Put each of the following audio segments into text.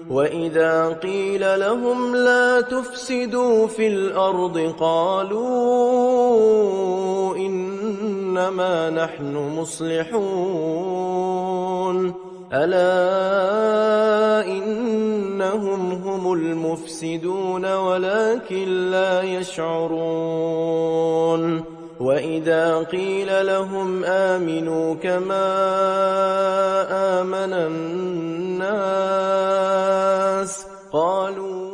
وإذا قيل لهم لا تفسدوا في الأرض قالوا إنما نحن مصلحون ألا إنهم هم المفسدون ولكن لا يشعرون وإذا قيل لهم آمنوا كما آمن الناس قالوا.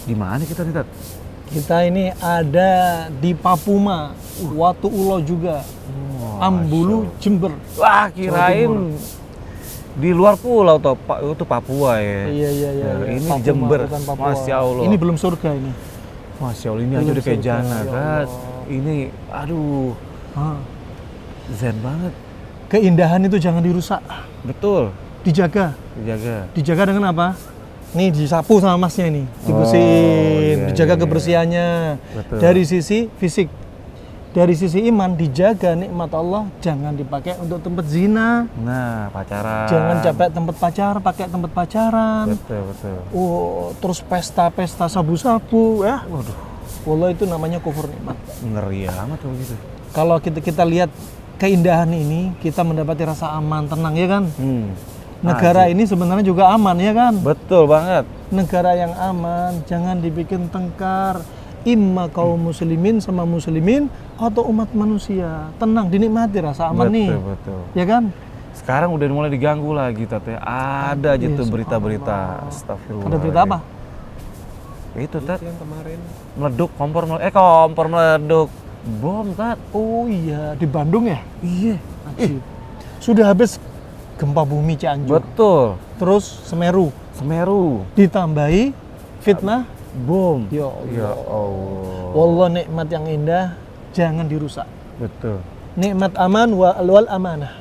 Di mana kita nih, Tat? Kita ini ada di Papuma, Watu Ulo juga, Ambulu, Jember. Wah, kirain di luar pulau toh, itu Papua ya. Iya. Ini Papuma, Jember. bukan Papua. Masya Allah. Ini belum surga ini. Masya Allah, ini Belum aja udah kayak surga, jannah, ya Tat. Allah. Ini, aduh, zen banget. Keindahan itu jangan dirusak, Betul, dijaga. dijaga. Dijaga dengan apa? Nih disapu sama masnya ini, dibersihin, dijaga kebersihannya. Betul. Dari sisi fisik, dari sisi iman dijaga nikmat Allah, jangan dipakai untuk tempat zina. Nah, pacaran. Jangan capek tempat pakai tempat pacaran. Betul. Terus pesta-pesta sabu-sabu ya. Waduh, Wallah itu namanya kufur nikmat. ngeri amat kalau gitu. Kalau kita lihat keindahan ini, kita mendapati rasa aman, tenang ya kan? Negara ini sebenarnya juga aman ya kan? Betul banget. Negara yang aman, jangan dibikin tengkar. Imma kaum muslimin sama muslimin atau umat manusia. Tenang, dinikmati rasa aman nih. Betul. Ya kan? Sekarang udah mulai diganggu lagi, Tat. Ada aja Iya, tuh berita-berita. subhanallah. Astagfirullah. Ada berita apa? Itu, Tat. Yang kemarin meleduk, kompor meleduk. Bom, Tat. Oh iya, di Bandung ya? Iya. Ajib. Sudah habis gempa bumi Cianjur. Betul. Terus Semeru. Ditambahi fitnah Bom. Ya Ya Allah. Allah. Wallah nikmat yang indah jangan dirusak. Betul. Nikmat aman wal amanah.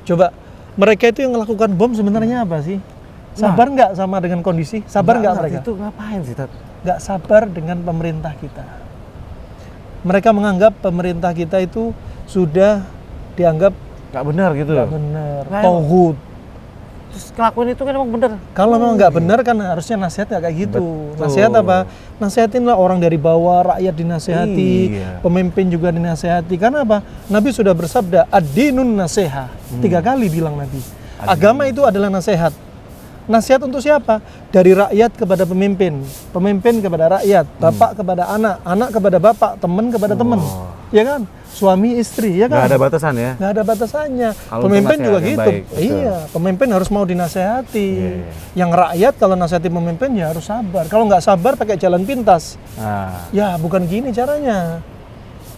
Coba mereka itu yang melakukan bom sebenarnya apa sih? Sabar nggak sama dengan kondisi? Sabar nggak mereka? Itu ngapain sih, Tat? Nggak sabar dengan pemerintah kita. Mereka menganggap pemerintah kita itu sudah dianggap Nggak benar gitu. nggak benar, Nah, togut. Terus kelakuan itu kan emang benar. Kalau memang nggak benar kan harusnya nasihat nggak kayak gitu. Betul. Nasihat apa? Nasihatinlah orang dari bawah, rakyat dinasehati, Iya. pemimpin juga dinasehati. Karena apa? Nabi sudah bersabda, ad-dinun nasiha. 3 kali bilang Nabi. Agama itu adalah nasihat. Nasihat untuk siapa? Dari rakyat kepada pemimpin, pemimpin kepada rakyat, bapak kepada anak, anak kepada bapak, teman kepada teman. Ya kan? Suami istri, ya kan? Nggak ada batasan ya? Nggak ada batasannya. Kalau Pemimpin untuk juga nasihat yang gitu. baik, betul. Iya, pemimpin harus mau dinasehati. Iya. Yang rakyat kalau nasihati pemimpin ya harus sabar. Kalau nggak sabar pakai jalan pintas. Nah, Ya bukan gini caranya.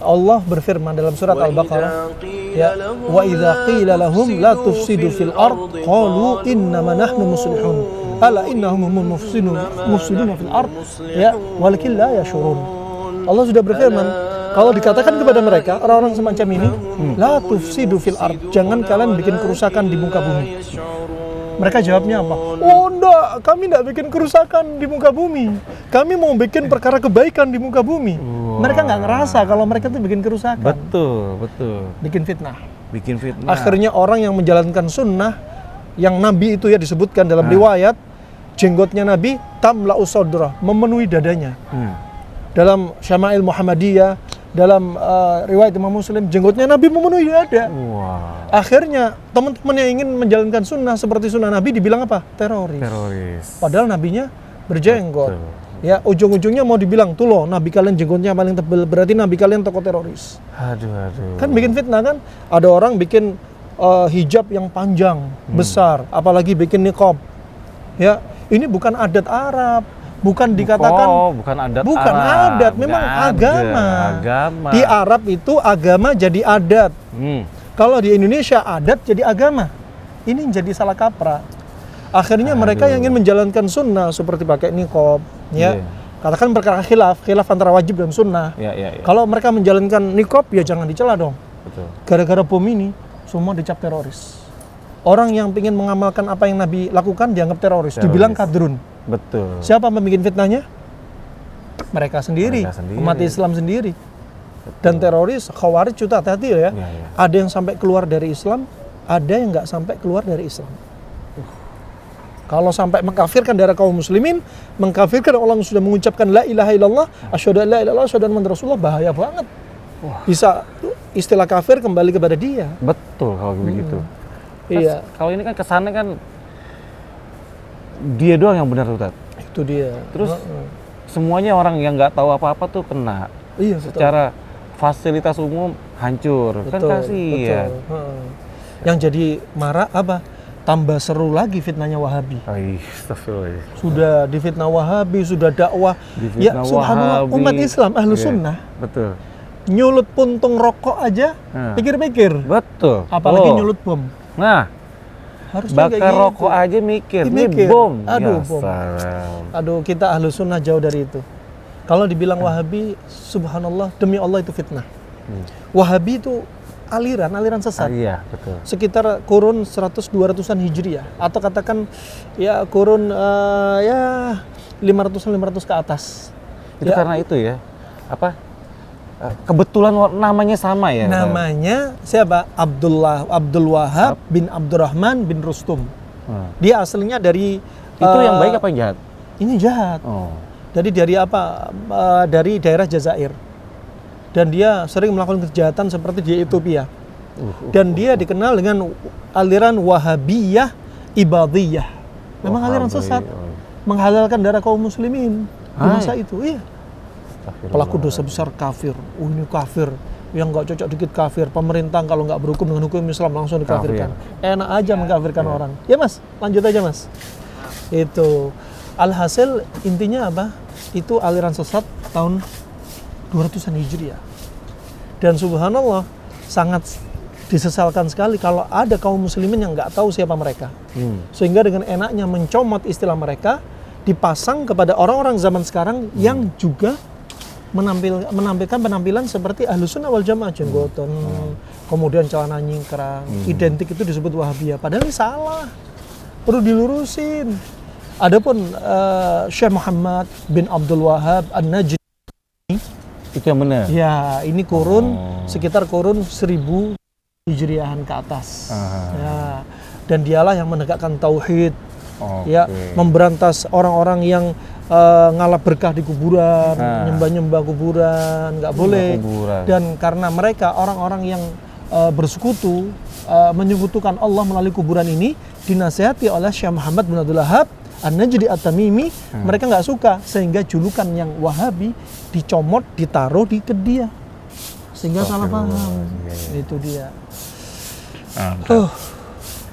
Allah berfirman dalam surat Al-Baqarah, ya, wa idza qila lahum la tufsidu fil ard qalu innama nahnu muslihun. Ala innahum humul mufsidun fil ard, ya, walakin la yashurun. Allah sudah berfirman, kalau dikatakan kepada mereka orang-orang semacam ini, la tufsidu fil ard, jangan kalian bikin kerusakan di muka bumi. Mereka jawabnya apa? Oh enggak, kami enggak bikin kerusakan di muka bumi. Kami mau bikin perkara kebaikan di muka bumi. Mereka nggak ngerasa kalau mereka tuh bikin kerusakan. betul. Bikin fitnah. Bikin fitnah. Akhirnya orang yang menjalankan sunnah, yang Nabi itu ya disebutkan dalam riwayat, jenggotnya Nabi tamla'u sadra, memenuhi dadanya. Dalam Syama'il Muhammadiyah, dalam riwayat Imam Muslim, jenggotnya Nabi memenuhi dada. Wah, Akhirnya teman-teman yang ingin menjalankan sunnah seperti sunnah Nabi dibilang apa? Teroris. Padahal Nabinya berjenggot. Betul. Ya, ujung-ujungnya mau dibilang, tuh loh, Nabi kalian jenggotnya paling tebal, berarti Nabi kalian tokoh teroris. Aduh. Kan bikin fitnah kan? Ada orang bikin hijab yang panjang, besar, apalagi bikin niqab. Ya, ini bukan adat Arab. Bukan dikatakan bukan adat bukan Arab. adat, memang Nggak ada. agama. Di Arab itu agama jadi adat. Kalau di Indonesia adat jadi agama. Ini jadi salah kaprah. Akhirnya mereka yang ingin menjalankan sunnah seperti pakai niqab, ya. Katakan perkara khilaf antara wajib dan sunnah. Iya. Kalau mereka menjalankan niqab ya jangan dicela dong. Betul. Gara-gara bom ini semua dicap teroris. Orang yang ingin mengamalkan apa yang Nabi lakukan dianggap teroris. Dibilang kadrun. Betul. Siapa yang membuat fitnahnya? Mereka sendiri, umat Islam sendiri. Dan teroris, khawarij itu hati-hati ya. Ada yang sampai keluar dari Islam, ada yang nggak sampai keluar dari Islam. Kalau sampai mengkafirkan darah kaum muslimin, mengkafirkan orang yang sudah mengucapkan la ilaha illallah, asyhadu an la ilaha illallah, asyhadu anna Muhammadar Rasulullah, bahaya banget. Bisa istilah kafir kembali kepada dia. Betul kalau begitu. Iya. Kalau ini kan kesannya kan dia doang yang benar, Ustaz. Itu dia. Terus semuanya orang yang nggak tahu apa-apa tuh kena. Iya, betul. Secara fasilitas umum hancur. Kan kasihan. Yang jadi marah apa? Tambah seru lagi fitnahnya Wahabi. Astagfirullah. Sudah difitnah Wahabi, sudah dakwah. Ya Difitnah subhanallah, Wahabi. umat Islam ahlu Iya, sunnah betul. nyulut puntung rokok aja pikir-pikir. Betul. Apalagi nyulut bom. Nah, Harusnya kayak bakar gitu. rokok aja mikir. Ini Mikir. bom. Aduh, Ya bom. salam. Aduh, kita ahlu sunnah jauh dari itu. Kalau dibilang Wahabi, subhanallah, demi Allah itu fitnah. Wahabi itu aliran sesat. Iya, betul. Sekitar kurun 100-200an Hijriah, atau katakan ya kurun ya 500 ke atas. Itu Ya, karena itu ya. Apa? Kebetulan namanya sama ya. namanya siapa? Abdul Wahab bin Abdurrahman bin Rustum. Dia aslinya dari Itu yang baik apa yang jahat? Ini jahat. Oh. Jadi dari apa? Dari daerah Jazair. Dan dia sering melakukan kejahatan seperti di Ethiopia. Dan dia dikenal dengan aliran Wahabiyah Ibadiyah. Memang aliran sesat. Menghalalkan darah kaum muslimin di masa itu. Iya. Pelaku dosa besar kafir. Ini kafir. Yang nggak cocok dikit kafir. Pemerintah kalau nggak berhukum dengan hukum Islam langsung dikafirkan. Enak aja mengkafirkan orang. Ya Mas, lanjut aja Mas. Itu. Alhasil intinya apa? Itu aliran sesat tahun 200-an Hijriah. Dan subhanallah, sangat disesalkan sekali kalau ada kaum muslimin yang nggak tahu siapa mereka. Sehingga dengan enaknya mencomot istilah mereka, dipasang kepada orang-orang zaman sekarang yang juga menampilkan penampilan seperti Ahlus Sunnah wal Jamaah, jenggotan, kemudian celana nyingkrang, identik itu disebut Wahabiyah. Padahal ini salah, perlu dilurusin. Adapun Syekh Muhammad bin Abdul Wahab An-Najdi, itu yang benar. ya ini kurun sekitar kurun 1000 Hijriahan ke atas. Ya, dan dialah yang menegakkan tauhid, ya, memberantas orang-orang yang ngalap berkah di kuburan, nyembah-nyembah kuburan, nggak boleh. Dan karena mereka orang-orang yang bersekutu, menyekutukan Allah melalui kuburan ini, dinasihati oleh Syekh Muhammad bin Abdul Wahab An-Najdi At-Tamimi, mereka nggak suka, sehingga julukan yang Wahabi dicomot, ditaruh di ke dia, sehingga salah paham. Itu dia.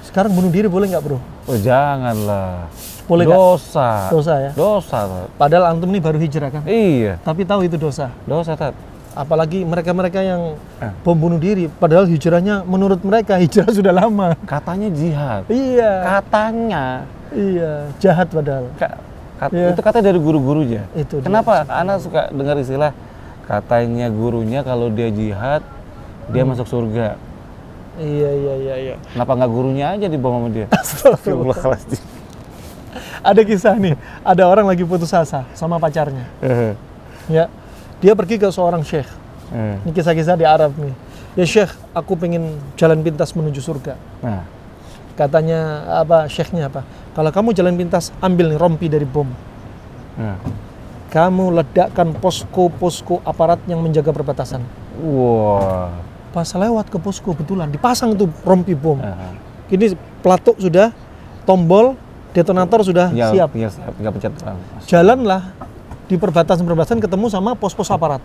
Sekarang bunuh diri boleh nggak, bro? Oh janganlah. Boleh dosa. Dosa ya. Dosa. Tat. Padahal antum ini baru hijrah kan? Iya. Tapi tahu itu dosa. Dosa, Tat. Apalagi mereka-mereka yang bom bunuh diri, padahal hijrahnya menurut mereka hijrah sudah lama. Katanya jihad. Iya. Katanya. Iya, jahat padahal. Itu kata dari guru-gurunya. Itu kenapa anak suka dengar istilah katanya gurunya kalau dia jihad dia masuk surga. Iya. Kenapa nggak gurunya aja dibom sama dia? Astagfirullahaladzim. Ada kisah nih, ada orang lagi putus asa sama pacarnya. Ya, dia pergi ke seorang syekh. Ini kisah-kisah di Arab nih. Ya Syekh, aku pengen jalan pintas menuju surga. Katanya apa, syekhnya apa? Kalau kamu jalan pintas, ambil nih rompi dari bom. Kamu ledakkan posko-posko aparat yang menjaga perbatasan. Wah. Pas lewat ke posko, betulan dipasang itu rompi bom. Ini pelatuk sudah, tombol detonator sudah siap. Iya, siap. Tinggal pencet. Jalanlah di perbatasan-perbatasan ketemu sama pos-pos aparat.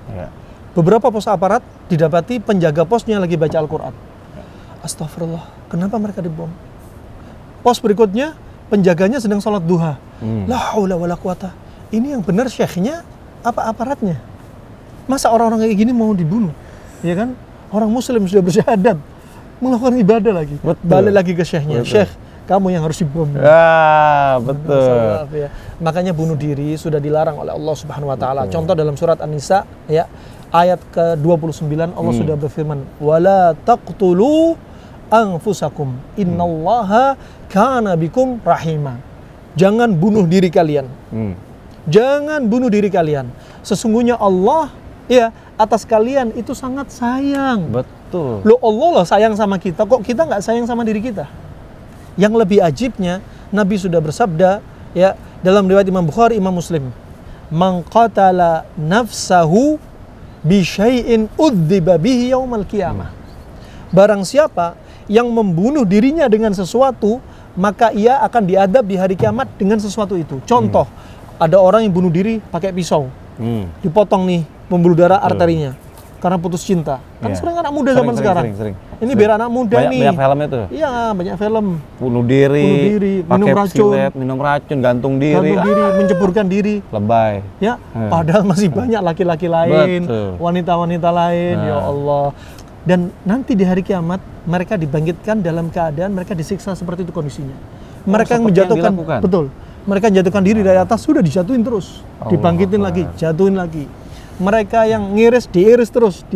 Beberapa pos aparat didapati penjaga posnya lagi baca Al-Quran. Astagfirullah, kenapa mereka dibom? Pos berikutnya, penjaganya sedang sholat duha. La haula wala quwata. Ini yang benar syekhnya apa aparatnya? Masa orang-orang kayak gini mau dibunuh? Ya kan? Orang muslim sudah bersyahadat, melakukan ibadah lagi. Balik lagi ke syekhnya. Syekh, kamu yang harus dibom. Betul. Ya. Makanya bunuh diri sudah dilarang oleh Allah Subhanahu wa taala. Contoh dalam surat An-Nisa ya, ayat ke-29 Allah sudah berfirman, "Wala taqtulu anfusakum innallaha kana bikum rahima." Jangan bunuh diri kalian. Jangan bunuh diri kalian. Sesungguhnya Allah ya atas kalian itu sangat sayang. Betul. Loh, Allah lah sayang sama kita, kok kita nggak sayang sama diri kita? Yang lebih ajibnya, Nabi sudah bersabda ya dalam riwayat Imam Bukhari, Imam Muslim, "Man qatala nafsahu bi syai'in udziba bihi yaumal qiyamah." Barang siapa yang membunuh dirinya dengan sesuatu, maka ia akan diadab di hari kiamat dengan sesuatu itu. Contoh, ada orang yang bunuh diri pakai pisau. Dipotong nih pembuluh darah arterinya karena putus cinta. Kan sering anak muda zaman sekarang. Sering. Ini biar anak muda nih. Banyak film itu. Iya, banyak film. Bunuh diri, minum racun, minum racun, gantung diri, menceburkan diri. Lebay. Ya, padahal masih banyak laki-laki lain, Betul. wanita-wanita lain. Ya Allah. Dan nanti di hari kiamat mereka dibangkitkan dalam keadaan mereka disiksa seperti itu kondisinya. Mereka yang menjatuhkan, betul. Mereka menjatuhkan diri dari atas, sudah dijatuhin terus, dibangkitin lagi, jatuhin lagi. Mereka yang ngiris, diiris terus,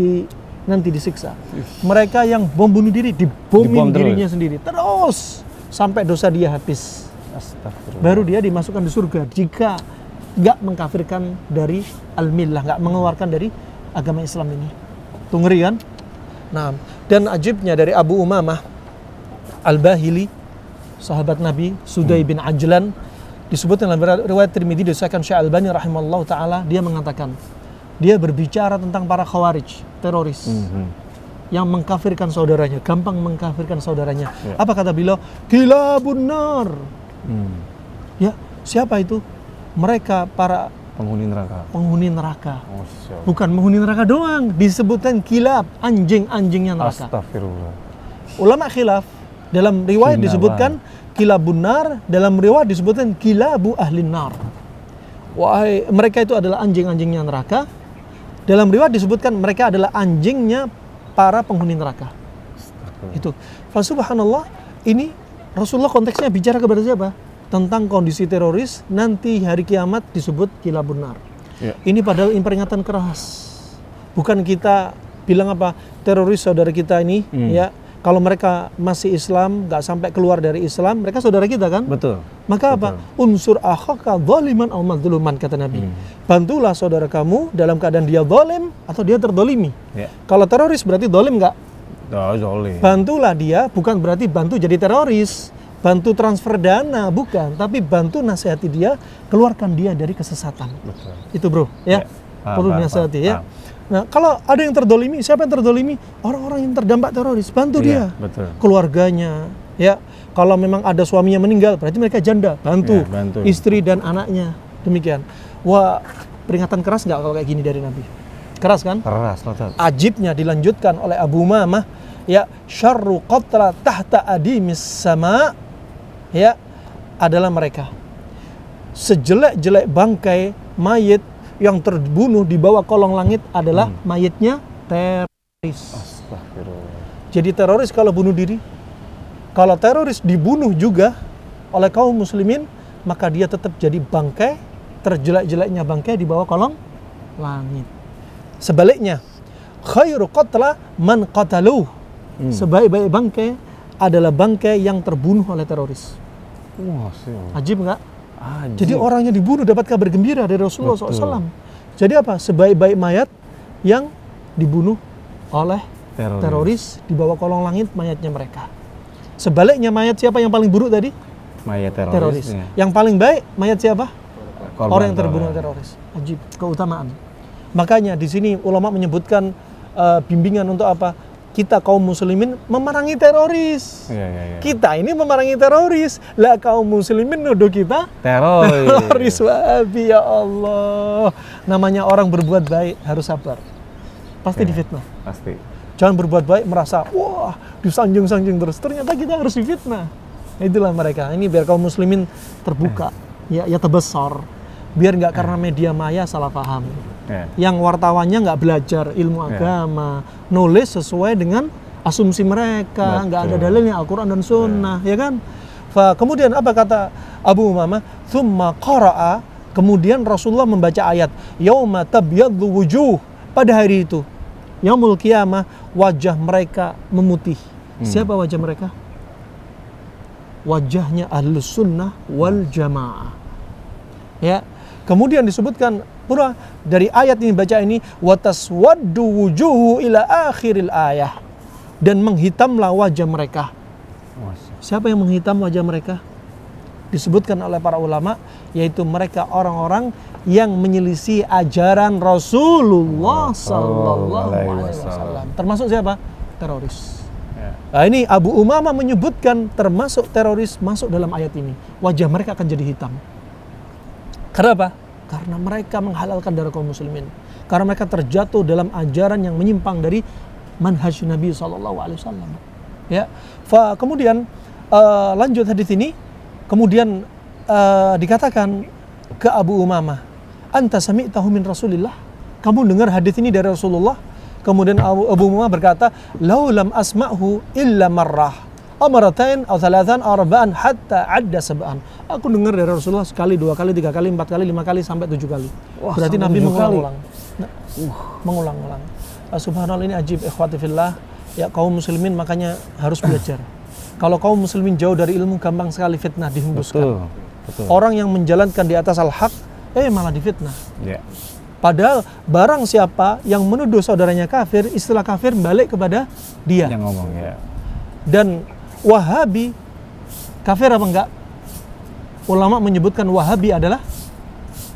nanti disiksa. Mereka yang bom bunuh diri, dibomin dirinya sendiri terus sampai dosa dia habis. Baru dia dimasukkan di surga jika nggak mengkafirkan dari al-millah, nggak mengeluarkan dari agama Islam ini. Tuh ngeri kan? Nah, dan ajibnya dari Abu Umamah Al-Bahili, sahabat Nabi, Sudai bin Ajlan, disebutkan dalam riwayat Tirmidzi disahkan Syekh Albani rahimallahu taala, dia mengatakan, dia berbicara tentang para khawarij, teroris yang mengkafirkan saudaranya, gampang mengkafirkan saudaranya. Apa kata beliau? Kilabun nar. Ya, siapa itu? Mereka para penghuni neraka. Penghuni neraka. Bukan penghuni neraka doang, disebutkan kilab, anjing-anjingnya neraka. Astagfirullah. Ulama khilaf, dalam riwayat disebutkan kilabun nar, dalam riwayat disebutkan kilabu ahlin nar. Wahai, mereka itu adalah anjing-anjingnya neraka. Dalam riwayat disebutkan mereka adalah anjingnya para penghuni neraka. Itu. Subhanallah, ini Rasulullah konteksnya bicara kepada siapa? Tentang kondisi teroris nanti hari kiamat disebut kilabun nar. Ini padahal peringatan keras. Bukan kita bilang apa, teroris saudara kita ini ya, kalau mereka masih Islam, nggak sampai keluar dari Islam, mereka saudara kita kan? Betul. Maka apa? Unsur akhaka zaliman aw mazluman, kata Nabi. Bantulah saudara kamu dalam keadaan dia zalim atau dia terdolimi. Kalau teroris berarti zalim nggak? Zalim. Bantulah dia, bukan berarti bantu jadi teroris, bantu transfer dana, bukan, tapi bantu nasihati dia, keluarkan dia dari kesesatan. Betul. Itu bro, ya, perlu dinasihati ya. Nah, kalau ada yang terdolimi, siapa yang terdolimi? Orang-orang yang terdampak teroris, bantu dia, betul. Keluarganya, ya. Kalau memang ada suaminya meninggal, berarti mereka janda, bantu, istri dan anaknya, demikian. Wah, peringatan keras nggak kalau kayak gini dari Nabi? Keras kan? Keras, betul. Ajibnya dilanjutkan oleh Abu Umamah, ya, syarru qatra tahta adimis sama, ya, adalah mereka. Sejelek-jelek bangkai mayit yang terbunuh di bawah kolong langit adalah mayitnya teroris. Astagfirullah. Jadi teroris kalau bunuh diri, kalau teroris dibunuh juga oleh kaum muslimin, maka dia tetap jadi bangkai, terjelek-jeleknya bangkai di bawah kolong langit. Sebaliknya, khairu qatla man qataluh. Sebaik-baik bangkai adalah bangkai yang terbunuh oleh teroris. Ajib nggak? Jadi orang yang dibunuh dapat kabar gembira dari Rasulullah SAW. Jadi apa? Sebaik-baik mayat yang dibunuh oleh teroris di bawah kolong langit mayatnya mereka. Sebaliknya mayat siapa yang paling buruk tadi? Mayat teroris. Yang paling baik mayat siapa? Korban orang yang terbunuh teroris. Ajib, keutamaan. Makanya di sini ulama menyebutkan bimbingan untuk apa? Kita kaum muslimin memerangi teroris. Kita ini memerangi teroris. Lah kaum muslimin nuduh kita teroris. Wahabi, ya Allah. Namanya orang berbuat baik harus sabar. Pasti difitnah. Pasti. Jangan berbuat baik merasa wah disanjung-sanjung terus. Ternyata kita harus difitnah. Itulah mereka. Ini biar kaum muslimin terbuka. Ya terbesar. Biar nggak karena media maya salah paham. Yang wartawannya nggak belajar ilmu agama, nulis sesuai dengan asumsi mereka, nggak ada dalilnya Al-Quran dan Sunnah, ya kan? Kemudian apa kata Abu Umamah? Tsumma qara'a, kemudian Rasulullah membaca ayat yauma tabyaddu wujuh, pada hari itu yaumul qiyamah wajah mereka memutih. Siapa wajah mereka? Wajahnya Ahlus Sunnah wal Jamaah. Ya. Kemudian disebutkan pula dari ayat ini baca ini wataswaddu wujuhu ila akhiril ayah, dan menghitamlah wajah mereka. Siapa yang menghitam wajah mereka? disebutkan oleh para ulama, yaitu mereka orang-orang yang menyelisih ajaran Rasulullah sallallahu alaihi wasallam. Termasuk siapa? Teroris. Nah, ini Abu Umamah menyebutkan termasuk teroris masuk dalam ayat ini. Wajah mereka akan jadi hitam. Kenapa? Karena mereka menghalalkan darah kaum muslimin. Karena mereka terjatuh dalam ajaran yang menyimpang dari manhaj Nabi SAW. Ya, kemudian lanjut hadis ini, kemudian dikatakan ke Abu Umamah, anta sami'tahu min Rasulillah, kamu dengar hadis ini dari Rasulullah? Kemudian Abu Umamah berkata, lau lam asma'hu illa marrah, amaratain atau thalathan arba'an hatta adda sab'an. Aku dengar dari Rasulullah sekali, 2 kali, 3 kali, 4 kali, 5 kali sampai 7 kali. Wah, berarti Nabi mengulang-ulang. Mengulang-ulang. Subhanallah, ini ajib ikhwati fillah. Ya, kaum muslimin makanya harus belajar. Kalau kaum muslimin jauh dari ilmu, gampang sekali fitnah dihembuskan. Betul. Orang yang menjalankan di atas al-haq, malah difitnah. Yeah. Padahal barang siapa yang menuduh saudaranya kafir, istilah kafir balik kepada dia. Yang ngomong, ya. Dan Wahabi kafir apa enggak? Ulama menyebutkan Wahabi adalah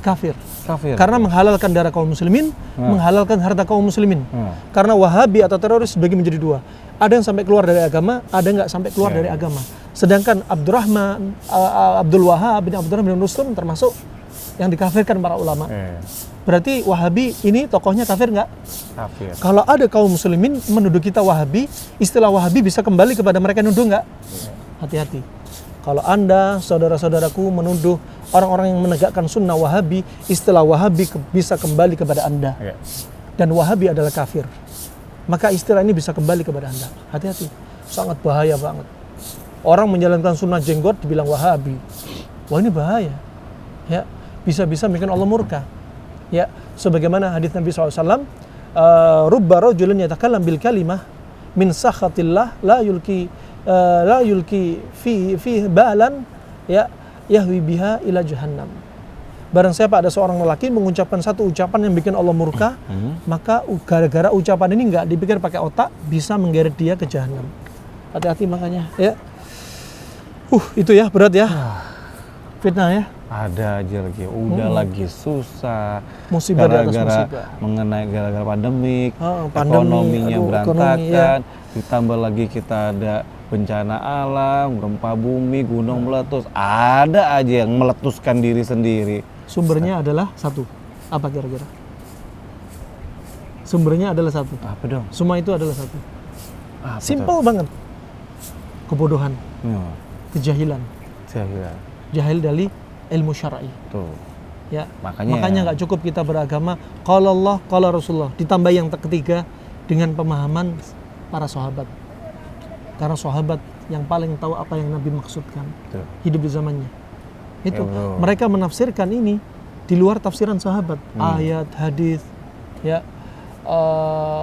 kafir. Karena menghalalkan darah kaum muslimin, menghalalkan harta kaum muslimin. Karena Wahabi atau teroris dibagi menjadi 2. Ada yang sampai keluar dari agama, ada enggak sampai keluar dari agama. Sedangkan Abdul Wahab bin Abdurrahman bin Rustum termasuk yang dikafirkan para ulama. Berarti Wahabi ini tokohnya kafir enggak? Kafir. Kalau ada kaum muslimin menuduh kita Wahabi, istilah Wahabi bisa kembali kepada mereka yang nuduh enggak? Hati-hati. Kalau Anda, saudara-saudaraku menuduh orang-orang yang menegakkan sunnah Wahabi, istilah Wahabi bisa kembali kepada Anda. Dan Wahabi adalah kafir. Maka istilah ini bisa kembali kepada Anda. Hati-hati. Sangat bahaya banget. Orang menjalankan sunnah jenggot dibilang Wahabi. Wah, ini bahaya. Ya, bisa-bisa bikin Allah murka. Ya, sebagaimana hadis Nabi SAW, rubba rajulun yatakallam bil kalimah min sakhatillah la yulki fi balan ya yahwi biha ila jahannam. Barang siapa ada seorang lelaki mengucapkan satu ucapan yang bikin Allah murka, maka gara-gara ucapan ini enggak dipikir pakai otak, bisa menggeret dia ke jahanam. Hati-hati makanya, ya. Itu ya, berat ya. Fitnah ya. Ada aja lagi, lagi susah. Musibah gara-gara mengenai gara-gara pandemik, ekonominya berantakan, ditambah lagi kita ada bencana alam, gempa bumi, gunung meletus, ada aja yang meletuskan diri sendiri. Sumbernya adalah satu. Apa kira-kira? Sumbernya adalah satu. Apa dong? Semua itu adalah satu. Simple banget. Kebodohan. Kejahilan. Jahil dari ilmu syar'i. Tuh. Ya. Makanya nggak cukup kita beragama qala Allah, qala Rasulullah. Ditambah yang ketiga dengan pemahaman para sahabat. Karena sahabat yang paling tahu apa yang Nabi maksudkan. Tuh. Hidup di zamannya. Itu mereka menafsirkan ini di luar tafsiran sahabat, ayat, hadis, ya.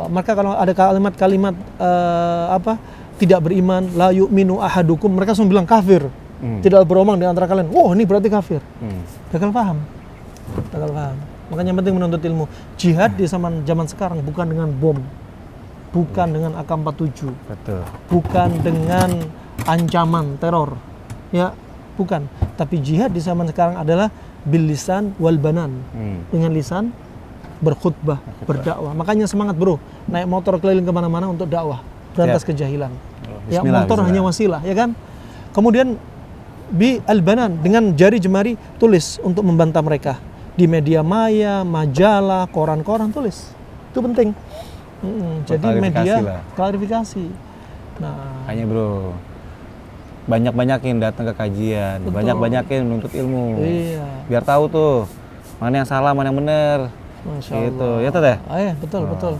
Maka kalau ada kalimat-kalimat tidak beriman, la yu'minu ahadukum, mereka semua bilang kafir. Tidak beromong di antara kalian. Ini berarti kafir. Gagal paham. Makanya penting menuntut ilmu. Jihad di zaman sekarang bukan dengan bom, bukan dengan AK-47, bukan dengan ancaman teror, ya. Bukan, tapi jihad di zaman sekarang adalah bil lisan wal banan, dengan lisan berkhutbah, berdakwah. Makanya semangat bro, naik motor keliling kemana-mana untuk dakwah, berantas kejahilan. Ya, motor hanya wasilah, ya kan? Kemudian bi al banan, dengan jari jemari tulis untuk membantah mereka di media maya, majalah, koran-koran, tulis. Itu penting. Jadi media klarifikasi. Nah, hanya bro, banyak-banyakin datang ke kajian, banyak-banyakin menuntut ilmu. Iya. Biar tahu tuh mana yang salah, mana yang benar. Gitu. Ya tuh deh. Betul.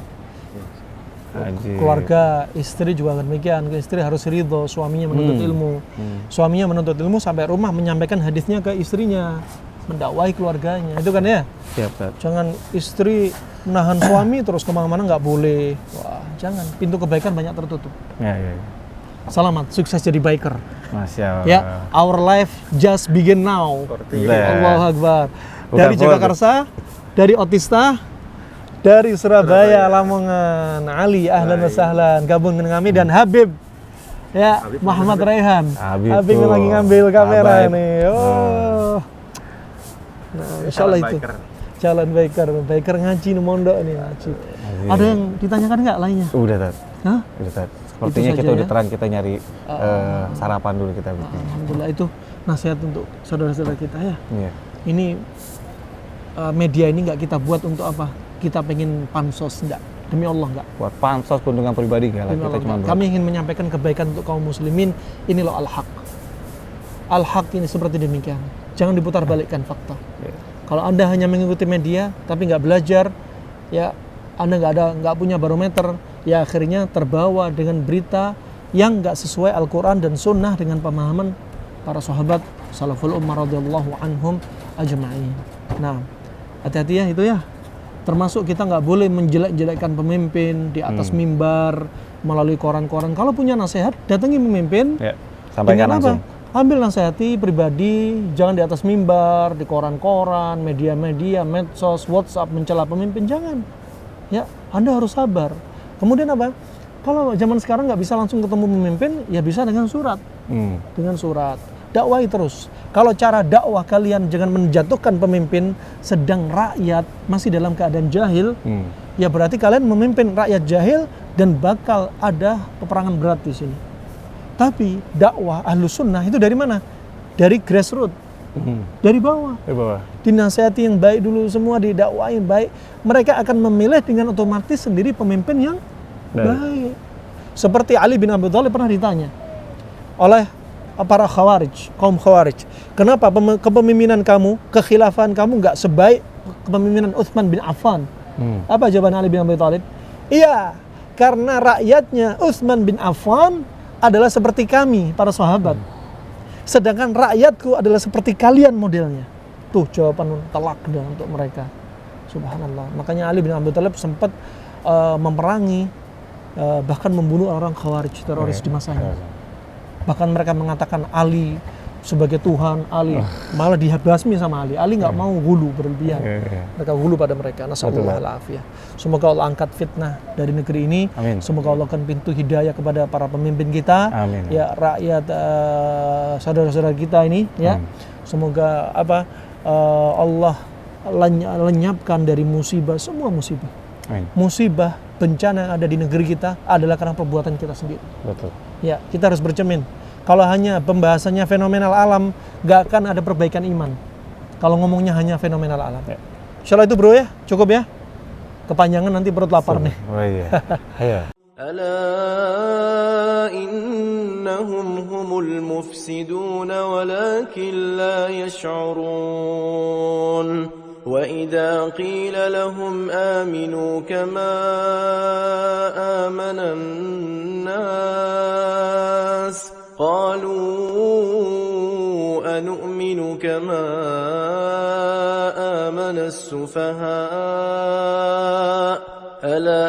Keluarga istri juga demikian. Istri harus ridho suaminya menuntut ilmu. Suaminya menuntut ilmu sampai rumah menyampaikan hadisnya ke istrinya, mendakwahi keluarganya. Itu kan ya? Siap. Jangan istri menahan suami terus kemana-mana, nggak boleh. Wah, jangan. Pintu kebaikan banyak tertutup. Ya. Selamat, sukses jadi biker. Masya Allah. Ya, our life just begin now. Allahu Akbar. Dari Jagakarsa, dari Otista, dari Surabaya, Lamongan, Ali, ahlan wa sahlan, gabung dengan kami, dan Habib Ya, Muhammad Raihan. Abi lagi ngambil kamera Abaib. nih. Oh. Nah, insyaallah itu. Calon biker ngaji nih mondok nih ngaji. Ada yang ditanyakan nggak lainnya? Udah, Tat. Hah? Udah, Tat. Sepertinya Itu kita saja, udah ya? terang, kita nyari sarapan dulu kita bikin. Alhamdulillah, itu nasihat untuk saudara-saudara kita ya. Iya. Ini media ini nggak kita buat untuk apa? Kita pengen pansos, enggak. Demi Allah enggak. Buat pansos keuntungan pribadi enggak lah, Demi kita Allah, cuma enggak. Kami ingin menyampaikan kebaikan untuk kaum muslimin. Ini loh al-haq. Al-haq ini seperti demikian. Jangan diputar balikkan fakta. Iya. Kalau Anda hanya mengikuti media tapi nggak belajar, ya Anda nggak punya barometer, ya akhirnya terbawa dengan berita yang nggak sesuai Al-Quran dan Sunnah dengan pemahaman para sahabat salaful ummah radhiyallahu anhum ajma'in. Nah, hati-hati ya itu ya. Termasuk kita nggak boleh menjelek-jelekkan pemimpin di atas mimbar melalui koran-koran. Kalau punya nasihat, datangi pemimpin. Ya, sampaikan Dengan langsung. apa? Ambil nasihati pribadi, jangan di atas mimbar, di koran-koran, media-media, medsos, WhatsApp mencela pemimpin, jangan. Ya, Anda harus sabar. Kemudian apa? Kalau zaman sekarang nggak bisa langsung ketemu pemimpin, ya bisa dengan surat. Dengan surat. Dakwai terus. Kalau cara dakwah kalian jangan menjatuhkan pemimpin, sedang rakyat masih dalam keadaan jahil, ya berarti kalian memimpin rakyat jahil dan bakal ada peperangan berat di sini. Tapi dakwah Ahlus Sunnah itu dari mana? Dari grassroots, dari bawah. Di bawah. Dinasihati yang baik dulu, semua didakwain baik. Mereka akan memilih dengan otomatis sendiri pemimpin yang baik. Seperti Ali bin Abi Thalib pernah ditanya oleh para khawarij, kaum khawarij, kenapa kepemimpinan kamu, kekhilafan kamu nggak sebaik kepemimpinan Utsman bin Affan? Apa jawaban Ali bin Abi Thalib? Iya, karena rakyatnya Utsman bin Affan adalah seperti kami, para sahabat. Sedangkan rakyatku adalah seperti kalian modelnya. Tuh jawaban telak untuk mereka. Subhanallah. Makanya Ali bin Abi Thalib sempat memerangi, bahkan membunuh orang Khawarij, teroris di masanya. Bahkan mereka mengatakan Ali sebagai Tuhan, Ali malah dihabasmi sama Ali. Ali nggak mau hulu berlebihan. Mereka hulu pada mereka. Nasallallahu alaihi. Semoga Allah angkat fitnah dari negeri ini. Amin. Semoga Allah akan pintu hidayah kepada para pemimpin kita. Amin. Ya rakyat saudara-saudara kita ini. Ya. Semoga Allah lenyapkan dari musibah, semua musibah. Amin. Musibah, bencana yang ada di negeri kita adalah karena perbuatan kita sendiri. Betul. Ya, kita harus bercermin. Kalau hanya pembahasannya fenomenal alam, nggak akan ada perbaikan iman. Kalau ngomongnya hanya fenomenal alam. Ya. Insyaallah itu bro ya, cukup ya. Kepanjangan nanti perut lapar nih. Oh iya. Ayo. ألا إنهم هم المفسدون ولكن لا يشعرون وإذا قيل لهم آمنوا كما آمن الناس قالوا أنؤمن كما آمن السفهاء ألا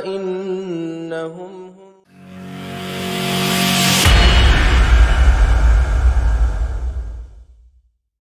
إنهم